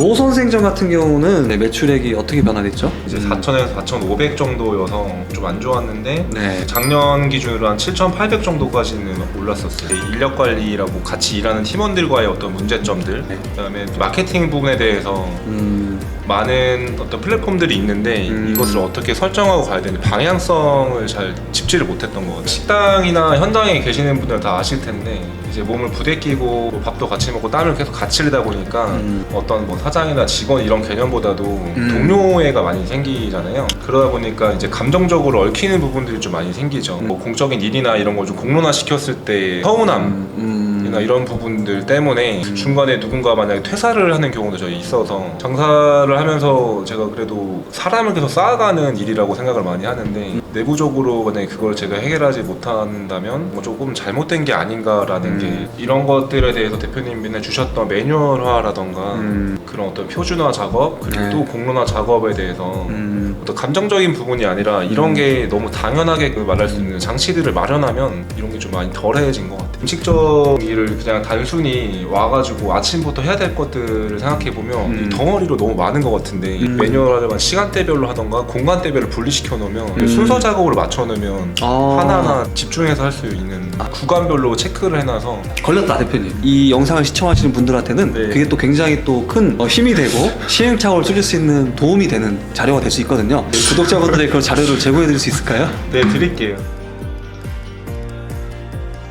노선생전 같은 경우는 네, 매출액이 어떻게 변화됐죠? 이제 4,000에서 4,500 정도여서 좀 안 좋았는데 네. 작년 기준으로 한 7,800 정도까지는 올랐었어요. 인력 관리라고 같이 일하는 팀원들과의 어떤 문제점들, 네. 그다음에 마케팅 부분에 대해서 많은 어떤 플랫폼들이 있는데 이것을 어떻게 설정하고 가야 되는지 방향성을 잘 짚지를 못했던 것 같아요. 식당이나 현장에 계시는 분들은 다 아실 텐데 이제 몸을 부대끼고 밥도 같이 먹고 땀을 계속 같이 흘리다 보니까 어떤 뭐 사장이나 직원 이런 개념보다도 동료애가 많이 생기잖아요. 그러다 보니까 이제 감정적으로 얽히는 부분들이 좀 많이 생기죠. 뭐 공적인 일이나 이런 걸 좀 공론화 시켰을 때 서운함 이런 부분들 때문에 중간에 누군가 만약에 퇴사를 하는 경우도 저희 있어서 장사를 하면서 제가 그래도 사람을 계속 쌓아가는 일이라고 생각을 많이 하는데 내부적으로 만약에 그걸 제가 해결하지 못한다면 뭐 조금 잘못된 게 아닌가라는 게 이런 것들에 대해서 대표님 맨날 주셨던 매뉴얼화라던가 그런 어떤 표준화 작업 그리고 또 공론화 작업에 대해서 어떤 감정적인 부분이 아니라 이런 게 너무 당연하게 말할 수 있는 장치들을 마련하면 이런 게 좀 많이 덜해진 것 같아요. 음식점 일을 그냥 단순히 와가지고 아침부터 해야 될 것들을 생각해보면 이 덩어리로 너무 많은 것 같은데 매뉴얼화를 시간대별로 하던가 공간대별로 분리시켜 놓으면 순서 작업으로 맞춰 놓으면 하나하나 집중해서 할 수 있는 구간별로 체크를 해놔서 걸렸다 대표님. 이 영상을 시청하시는 분들한테는 네. 그게 또 굉장히 또 큰 힘이 되고 시행착오를 줄일 수 있는 도움이 되는 자료가 될 수 있거든요. 구독자분들의 그런 자료를 제공해 드릴 수 있을까요? 네, 드릴게요.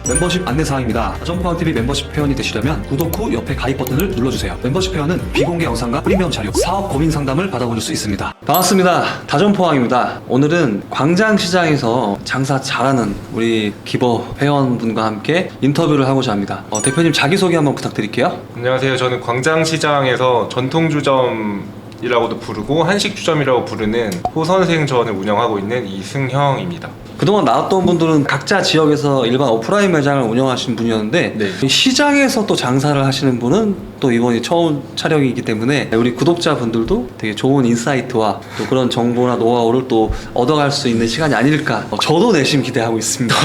멤버십 안내사항입니다. 다전포항TV 멤버십 회원이 되시려면 구독 후 옆에 가입 버튼을 눌러주세요. 멤버십 회원은 비공개 영상과 프리미엄 자료, 사업 고민 상담을 받아보실 수 있습니다. 반갑습니다. 다전포항입니다. 오늘은 광장시장에서 장사 잘하는 우리 기버 회원분과 함께 인터뷰를 하고자 합니다. 대표님 자기소개 한번 부탁드릴게요. 안녕하세요. 저는 광장시장에서 전통주점이라고도 부르고 한식주점이라고 부르는 호선생전을 운영하고 있는 이승형입니다. 그동안 나왔던 분들은 각자 지역에서 일반 오프라인 매장을 운영하시는 분이었는데 네. 시장에서 또 장사를 하시는 분은 또 이번이 처음 촬영이기 때문에 우리 구독자분들도 되게 좋은 인사이트와 또 그런 정보나 노하우를 또 얻어갈 수 있는 시간이 아닐까 저도 내심 기대하고 있습니다.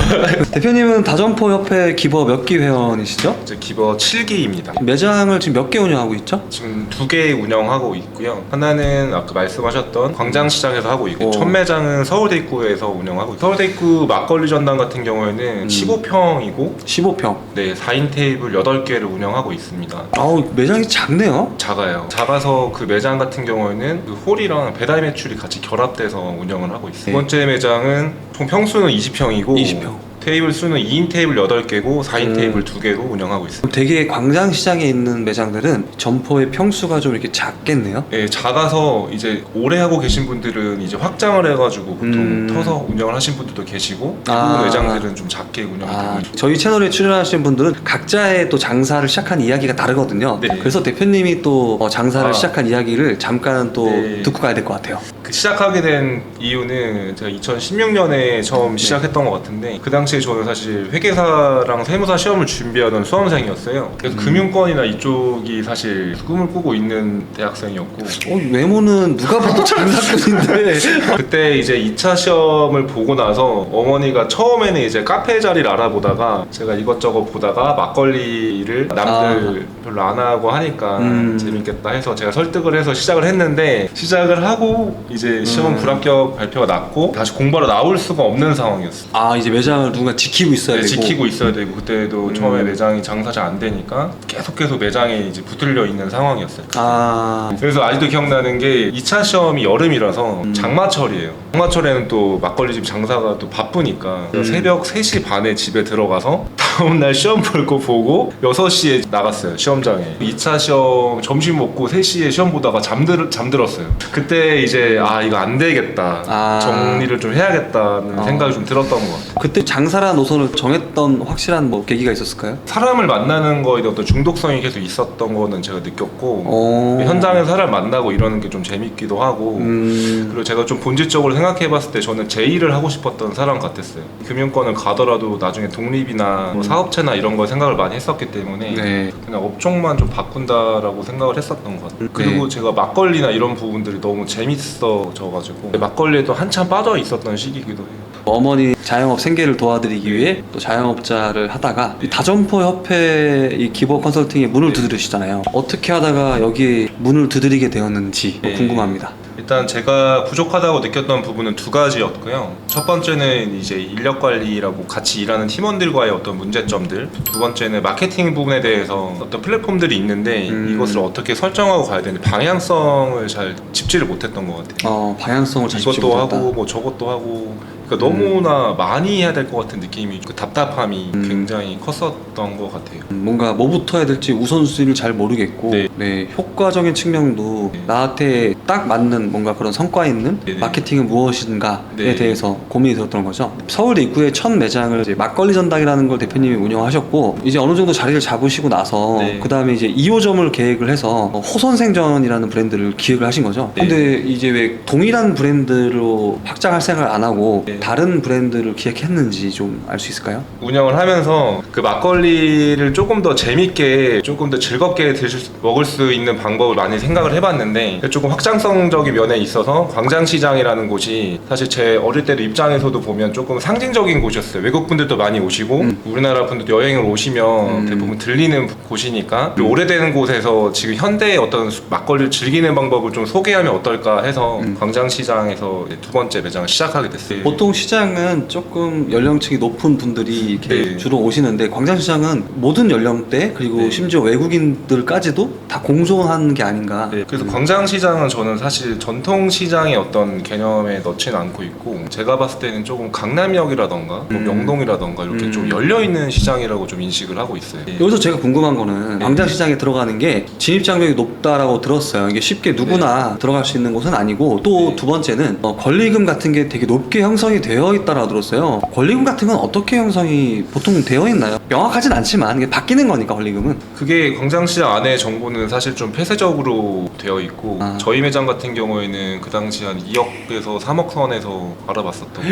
대표님은 다전포협회 기버 몇 기 회원이시죠? 이제 기버 7기입니다. 매장을 지금 몇 개 운영하고 있죠? 지금 2개 운영하고 있고요. 하나는 아까 말씀하셨던 광장시장에서 하고 있고 첫 매장은 서울대 입구에서 운영하고 있고 서울대 입구 막걸리 전당 같은 경우에는 15평이고 15평. 네, 4인 테이블 8개를 운영하고 있습니다. 아우 매장이 작네요. 작아요. 작아서 그 매장 같은 경우에는 그 홀이랑 배달 매출이 같이 결합돼서 운영을 하고 있어요. 두 번째 매장은 총 평수는 20평이고 20평. 테이블 수는 2인 테이블 8개고 4인 테이블 2개로 운영하고 있습니다. 되게 광장시장에 있는 매장들은 점포의 평수가 좀 이렇게 작겠네요. 예, 작아서 이제 오래 하고 계신 분들은 이제 확장을 해가지고 보통 터서 운영을 하신 분들도 계시고 대부분 매장들은 좀 작게 운영이 되고 있고 저희 채널에 출연하시는 분들은 각자의 또 장사를 시작한 이야기가 다르거든요. 네. 그래서 대표님이 또 장사를 시작한 이야기를 잠깐 또 네. 듣고 가야 될 것 같아요. 그 시작하게 된 이유는 제가 2016년에 처음 시작했던 것 같은데 그 당시에 저는 사실 회계사랑 세무사 시험을 준비하던 수험생이었어요. 그래서 금융권이나 이쪽이 사실 꿈을 꾸고 있는 대학생이었고 외모는 누가 봐도 장사꾼인데 그때 이제 2차 시험을 보고 나서 어머니가 처음에는 이제 카페 자리를 알아보다가 제가 이것저것 보다가 막걸리를 남들 별로 안 하고 하니까 재밌겠다 해서 제가 설득을 해서 시작을 했는데 시작을 하고 이제 시험 불합격 발표가 났고 다시 공부하러 나올 수가 없는 상황이었어요. 이제 매장을 누군가 지키고 있어야 되고 지키고 있어야 되고 그때도 처음에 매장이 장사 잘 안 되니까 계속 매장에 이제 붙들려 있는 상황이었어요. 그래서 아직도 기억나는 게 2차 시험이 여름이라서 장마철이에요. 장마철에는 또 막걸리집 장사가 또 바쁘니까 새벽 3시 반에 집에 들어가서 다음날 시험 볼 거 보고 6시에 나갔어요. 시험장에. 2차 시험 점심 먹고 3시에 시험 보다가 잠들었어요. 그때 이제 이거 안 되겠다. 정리를 좀 해야겠다는 생각이 좀 들었던 것 같아요. 그때 장사라는 노선을 정했던 확실한 뭐 계기가 있었을까요? 사람을 만나는 거에 어떤 중독성이 계속 있었던 거는 제가 느꼈고 현장에서 사람 만나고 이러는 게 좀 재밌기도 하고 그리고 제가 좀 본질적으로 생각해 봤을 때 저는 제 일을 하고 싶었던 사람 같았어요. 금융권을 가더라도 나중에 독립이나 뭐 사업체나 이런 걸 생각을 많이 했었기 때문에 그냥 업종만 좀 바꾼다라고 생각을 했었던 것 같아요. 그리고 제가 막걸리나 이런 부분들이 너무 재밌어져가지고 막걸리에도 한참 빠져 있었던 시기이기도 해요. 어머니 자영업 생계를 도와드리기 위해 또 자영업자를 하다가 이 다점포 협회 이 기버 컨설팅에 문을 두드리시잖아요. 어떻게 하다가 여기 문을 두드리게 되었는지 궁금합니다. 일단 제가 부족하다고 느꼈던 부분은 두 가지였고요. 첫 번째는 이제 인력 관리라고 같이 일하는 팀원들과의 어떤 문제점들, 두 번째는 마케팅 부분에 대해서 어떤 플랫폼들이 있는데 이것을 어떻게 설정하고 가야 되는지 방향성을 잘 짚지를 못했던 것 같아요. 방향성을 잘 짚지 이것도 못했다. 하고 뭐 저것도 하고, 그러니까 너무나 많이 해야 될 것 같은 느낌이, 그 답답함이 굉장히 컸었던 것 같아요. 뭔가 뭐부터 해야 될지 우선순위를 잘 모르겠고 네. 효과적인 측면도 나한테 딱 맞는 뭔가 그런 성과 있는 네. 마케팅은 무엇인가에 네. 대해서 고민이 들었던 거죠. 서울 입구에 첫 매장을 이제 막걸리 전당이라는 걸 대표님이 운영하셨고 이제 어느 정도 자리를 잡으시고 나서 네. 그 다음에 이제 2호점을 계획을 해서 호선생전이라는 브랜드를 기획을 하신 거죠. 네. 근데 이제 왜 동일한 브랜드로 확장할 생각을 안 하고 네. 다른 브랜드를 기획했는지 좀 알 수 있을까요? 운영을 하면서 그 막걸리를 조금 더 재밌게, 조금 더 즐겁게 먹을 수 있는 방법을 많이 생각을 해봤는데, 조금 확장성적인 면에 있어서 광장시장이라는 곳이 사실 제 어릴 때도 입장에서도 보면 조금 상징적인 곳이었어요. 외국 분들도 많이 오시고 우리나라 분들도 여행을 오시면 대부분 들리는 곳이니까 오래된 곳에서 지금 현대의 어떤 막걸리를 즐기는 방법을 좀 소개하면 어떨까 해서 광장시장에서 두 번째 매장을 시작하게 됐어요. 보통 시장은 조금 연령층이 높은 분들이 이렇게 네. 주로 오시는데 광장시장은 모든 연령대 그리고 네. 심지어 외국인들까지도 다 공존하는 게 아닌가. 그래서 광장시장은 저는 사실 전통시장의 어떤 개념에 넣지는 않고 있고, 제가 봤을 때는 조금 강남역이라던가 뭐 명동이라던가 이렇게 좀 열려있는 시장이라고 좀 인식을 하고 있어요. 여기서 제가 궁금한 거는 광장시장에 들어가는 게 진입장벽이 높다라고 들었어요. 이게 쉽게 누구나 들어갈 수 있는 곳은 아니고 또 두 번째는 권리금 같은 게 되게 높게 형성이 되어 있다라고 들었어요. 권리금 같은 건 어떻게 형성이 보통 되어 있나요? 명확하진 않지만 이게 바뀌는 거니까 권리금은. 그게 광장시장 안에 정보는 사실 좀 폐쇄적으로 되어 있고, 저희 매장 같은 경우에는 그 당시 한 2억에서 3억 선에서 알아봤었던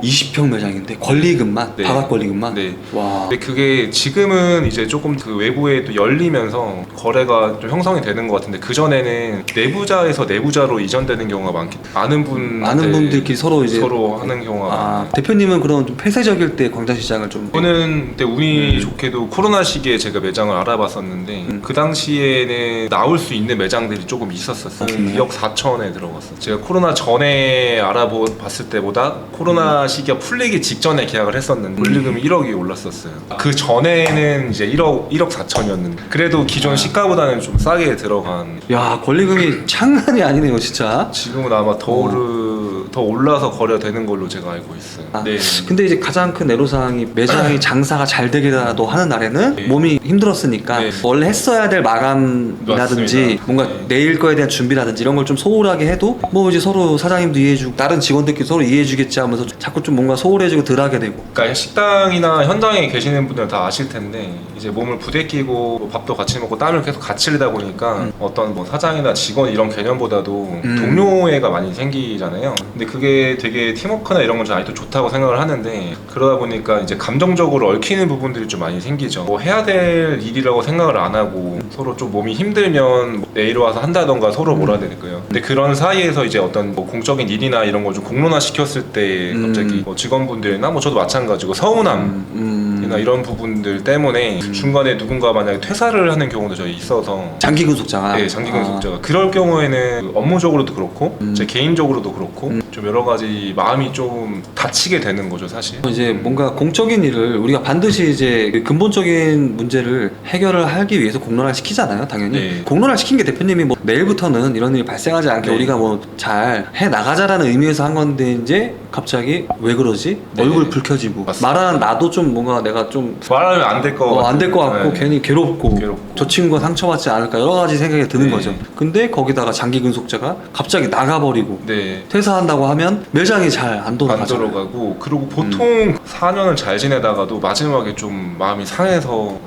20평 매장인데 권리금만? 네. 바닥 권리금만? 네. 와. 근데 그게 지금은 이제 조금 그 외부에 또 열리면서 거래가 좀 형성이 되는 것 같은데, 그전에는 내부자에서 내부자로 이전되는 경우가 많기 때문에 많은 분들끼리 서로 이제 하는 경우가 많아요. 대표님은 그런 좀 폐쇄적일 때 광장시장을 좀 저는 그때 운이 좋게도 코로나 시기에 제가 매장을 알아봤었는데 그 당시에는 나올 수 있는 매장들이 조금 있었어요. 2억 4천에 들어갔어요. 제가 코로나 전에 알아봤을 때보다 코로나 시기가 풀리기 직전에 계약을 했었는데 권리금이 1억이 올랐었어요. 그 전에는 이제 1억 4천이었는데 그래도 기존 시가보다는 좀 싸게 들어간. 야, 권리금이 장난이 아니네요 진짜. 지금은 아마 더 올라서 거래되는 걸로 제가 알고 있어요. 네. 근데 이제 가장 큰 애로사항이 매장이 장사가 잘 되기라도 하는 날에는 몸이 힘들었으니까 원래 했어야 될 마감이라든지 맞습니다. 뭔가 내일 거에 대한 준비라든지 이런 걸 좀 소홀하게 해도 뭐 이제 서로 사장님도 이해해주고 다른 직원들끼리 서로 이해해주겠지 하면서 자꾸 좀 뭔가 소홀해지고 덜하게 되고. 그러니까 식당이나 현장에 계시는 분들은 다 아실 텐데, 이제 몸을 부대끼고 뭐 밥도 같이 먹고 땀을 계속 같이 흘리다 보니까 어떤 뭐 사장이나 직원 이런 개념보다도 동료애가 많이 생기잖아요. 근데 그게 되게 팀워크나 이런 건 아직도 좋다고 생각을 하는데, 그러다 보니까 이제 감정적으로 얽히는 부분들이 좀 많이 생기죠. 뭐 해야 될 일이라고 생각을 안 하고 서로 좀 몸이 힘들면 뭐 내일 와서 한다던가 서로 몰아대니까요. 근데 그런 사이에서 이제 어떤 뭐 공적인 일이나 이런 걸 좀 공론화 시켰을 때 갑자기 뭐 직원분들이나 뭐 저도 마찬가지고 서운함이나 이런 부분들 때문에 중간에 누군가 만약에 퇴사를 하는 경우도 저희 있어서. 장기 근속자가. 네, 장기 근속자가. 그럴 경우에는 업무적으로도 그렇고 제 개인적으로도 그렇고 좀 여러 가지 마음이 좀 다치게 되는 거죠, 사실. 이제 뭔가 공적인 일을 우리가 반드시 이제 그 근본적인 문제를 해결을 하기 위해서 공론화 시키잖아요, 당연히. 네. 공론화 시킨 게 대표님이 뭐 내일부터는 이런 일이 발생하지 않게 네. 우리가 뭐 잘 해 나가자라는 의미에서 한 건데 이제 갑자기 왜 그러지? 네. 얼굴 붉 켜지고 맞습니다. 말하는 나도 좀 뭔가 내가 좀 말하면 안 될 거 안 될 것 같고 네. 괜히 괴롭고 괴롭고. 저 친구가 상처받지 않을까 여러 가지 생각이 드는 네. 거죠. 근데 거기다가 장기 근속자가 갑자기 나가버리고 네. 퇴사한다고 하면 매장이 잘 안 안 돌아가잖아요. 들어가고, 그리고 보통 4년을 잘 지내다가도 마지막에 좀 마음이 상해서,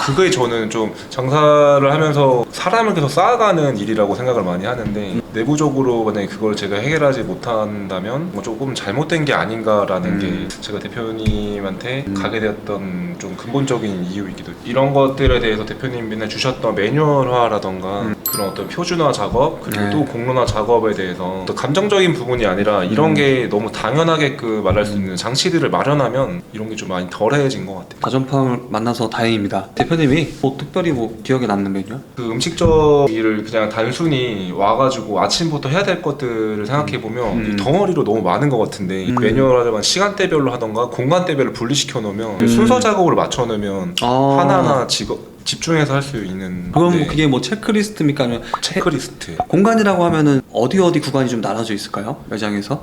그게 저는 좀 장사를 하면서 사람을 계속 쌓아가는 일이라고 생각을 많이 하는데, 내부적으로 만약에 그걸 제가 해결하지 못한다면 뭐 조금 잘못된 게 아닌가라는 게 제가 대표님한테 가게 되었던 좀 근본적인 이유이기도 해요. 이런 것들에 대해서 대표님 맨날 주셨던 매뉴얼화라던가 그런 어떤 표준화 작업, 그리고 또 공론화 작업에 대해서 또 감정적인 부분이 부분이 아니라 이런 게 너무 당연하게끔 말할 수 있는 장치들을 마련하면 이런 게 좀 많이 덜해진 것 같아요. 다전포항을 만나서 다행입니다. 대표님이 뭐 특별히 뭐 기억에 남는 메뉴? 그 음식적 일을 그냥 단순히 와가지고 아침부터 해야 될 것들을 생각해보면 이 덩어리로 너무 많은 것 같은데 매뉴얼하지만 시간대별로 하던가 공간대별로 분리시켜 놓으면 순서 작업을 맞춰 놓으면 하나하나 집중해서 할 수 있는. 그럼 네. 그게 뭐 체크리스트입니까? 아니면 체크리스트. 공간이라고 하면은 어디 구간이 좀 나눠져 있을까요? 매장에서?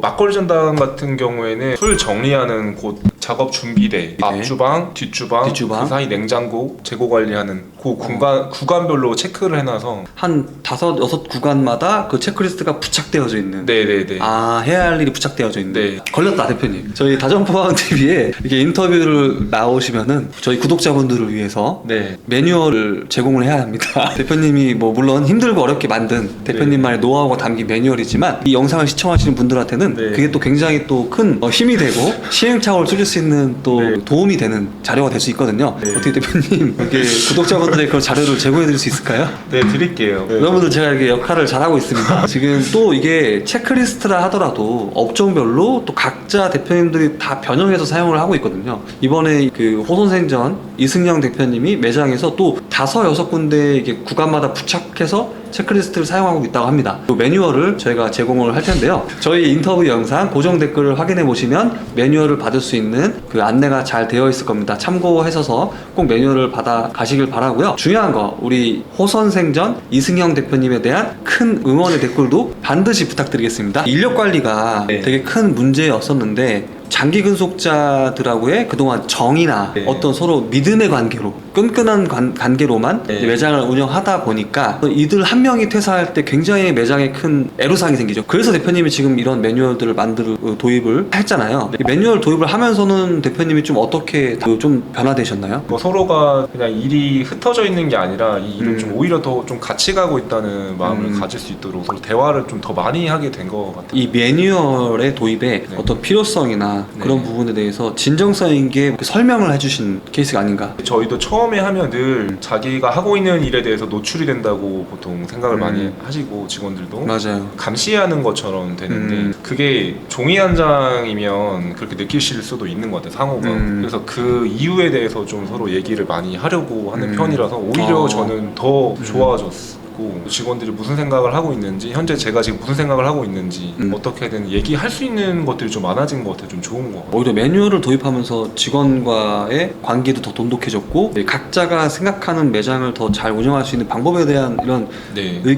막걸리 전당 같은 경우에는 술 정리하는 곳, 작업 준비대, 앞주방, 뒷주방, 그 사이 냉장고, 재고 관리하는 그 구간별로 체크를 해놔서 한 5, 6구간마다 그 체크리스트가 부착되어져 있는. 네네네. 해야 할 일이 부착되어져 있는. 네. 걸렸다 대표님. 저희 다전포항 TV에 이렇게 인터뷰를 나오시면은 저희 구독자분들을 위해서 네. 매뉴얼을 제공을 해야 합니다. 대표님이 뭐 물론 힘들고 어렵게 만든 대표님만의 노하우가 담긴 매뉴얼이지만 이 영상을 시청하시는 분들한테는 그게 또 굉장히 또 큰 힘이 되고 시행착오를 줄일 수 있는 또 도움이 되는 자료가 될 수 있거든요. 어떻게 대표님 이렇게 구독자분들의 그런 자료를 제공해 드릴 수 있을까요? 네, 드릴게요. 여러분들 제가 이렇게 역할을 잘하고 있습니다. 지금 또 이게 체크리스트라 하더라도 업종별로 또 각자 대표님들이 다 변형해서 사용을 하고 있거든요. 이번에 그 호선생전 이승영 대표님이 매장에서 또 5, 6군데 이게 구간마다 부착해서 체크리스트를 사용하고 있다고 합니다. 그 매뉴얼을 저희가 제공을 할 텐데요. 저희 인터뷰 영상 고정 댓글을 확인해 보시면 매뉴얼을 받을 수 있는 그 안내가 잘 되어 있을 겁니다. 참고하셔서 꼭 매뉴얼을 받아 가시길 바라고요. 중요한 거 우리 호선생전 이승영 대표님에 대한 큰 응원의 댓글도 반드시 부탁드리겠습니다. 인력 관리가 되게 큰 문제였었는데 장기 근속자들하고의 그동안 정이나 어떤 서로 믿음의 관계로 끈끈한 관계로만 이제 매장을 운영하다 보니까 이들 한 명이 퇴사할 때 굉장히 매장에 큰 애로사항이 생기죠. 그래서 대표님이 지금 이런 매뉴얼들을 도입을 했잖아요. 이 매뉴얼 도입을 하면서는 대표님이 좀 어떻게 좀 변화되셨나요? 뭐 서로가 그냥 일이 흩어져 있는 게 아니라 이 일을 좀 오히려 더 좀 같이 가고 있다는 마음을 가질 수 있도록 서로 대화를 좀 더 많이 하게 된 것 같아요. 이 매뉴얼의 도입에 어떤 필요성이나 그런 부분에 대해서 진정성 있게 설명을 해주신 케이스가 아닌가. 저희도 처음에 하면 늘 자기가 하고 있는 일에 대해서 노출이 된다고 보통 생각을 많이 하시고 직원들도 맞아요. 감시하는 것처럼 되는데 그게 종이 한 장이면 그렇게 느끼실 수도 있는 것 같아요, 상호가. 그래서 그 이유에 대해서 좀 서로 얘기를 많이 하려고 하는 편이라서 오히려 저는 더 좋아졌어요. 직원들이 무슨 생각을 하고 있는지, 현재 제가 지금 무슨 생각을 하고 있는지 어떻게든 얘기할 수 있는 것들이 좀 많아진 것 같아요. 좀 좋은 것 같아요. 오히려 매뉴얼을 도입하면서 직원과의 관계도 더 돈독해졌고 각자가 생각하는 매장을 더 잘 운영할 수 있는 방법에 대한 이런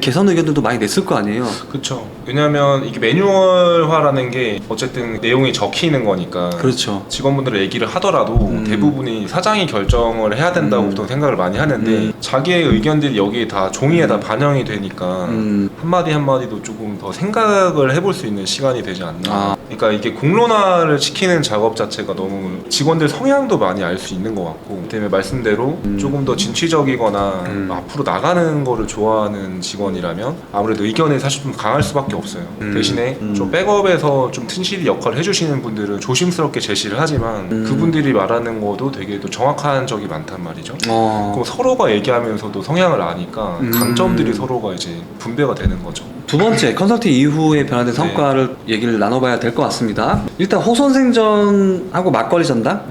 개선 의견들도 많이 냈을 거 아니에요. 그렇죠. 왜냐하면 이게 매뉴얼화라는 게 어쨌든 내용이 적히는 거니까. 그렇죠. 직원분들 얘기를 하더라도 대부분이 사장이 결정을 해야 된다고 보통 생각을 많이 하는데 자기의 의견들이 여기에 다 종이에 다 반영이 되니까 한마디 한마디도 조금 더 생각을 해볼 수 있는 시간이 되지 않나. 그러니까 이게 공론화를 시키는 작업 자체가 너무 직원들 성향도 많이 알 수 있는 것 같고, 때문에 말씀대로 조금 더 진취적이거나 앞으로 나가는 거를 좋아하는 직원이라면 아무래도 의견이 사실 좀 강할 수밖에 없어요. 대신에 좀 백업에서 좀 튼실히 역할을 해주시는 분들은 조심스럽게 제시를 하지만 그분들이 말하는 것도 되게 또 정확한 적이 많단 말이죠. 그럼 서로가 얘기하면서도 성향을 아니까 강점들이 서로가 이제 분배가 되는 거죠. 두 번째, 컨설팅 이후에 변화된 성과를 얘기를 나눠봐야 될 것 같습니다. 일단 호선생전하고 막걸리 전당?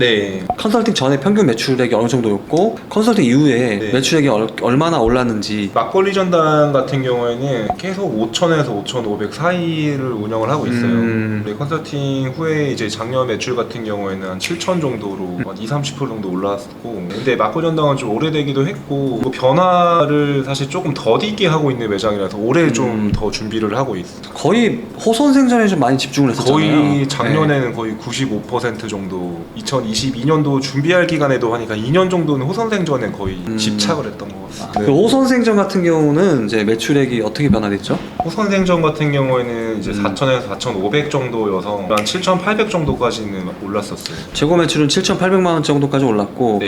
컨설팅 전에 평균 매출액이 어느 정도였고 컨설팅 이후에 매출액이 얼마나 올랐는지. 막걸리 전당 같은 경우에는 계속 5,000에서 5,500 사이를 운영을 하고 있어요. 근데 컨설팅 후에 이제 작년 매출 같은 경우에는 한 7,000 정도로 한 20-30% 정도 올라왔고, 근데 막걸리 전당은 좀 오래되기도 했고 그 변화를 사실 조금 더디게 하고 있는 매장이라서 올해 좀 더 준비를 하고 있어요. 거의 호선생전에 좀 많이 집중을 했었잖아요. 거의 작년에는 거의 95% 정도, 2022년도 준비할 기간에도 하니까 2년 정도는 호선생전에 거의 집착을 했던 것 같습니다. 그 호선생전 같은 경우는 이제 매출액이 어떻게 변화됐죠? 호선생전 같은 경우에는 이제 4,000에서 4,500 정도여서 한 7,800 정도까지는 올랐었어요. 재고 매출은 7,800만 원 정도까지 올랐고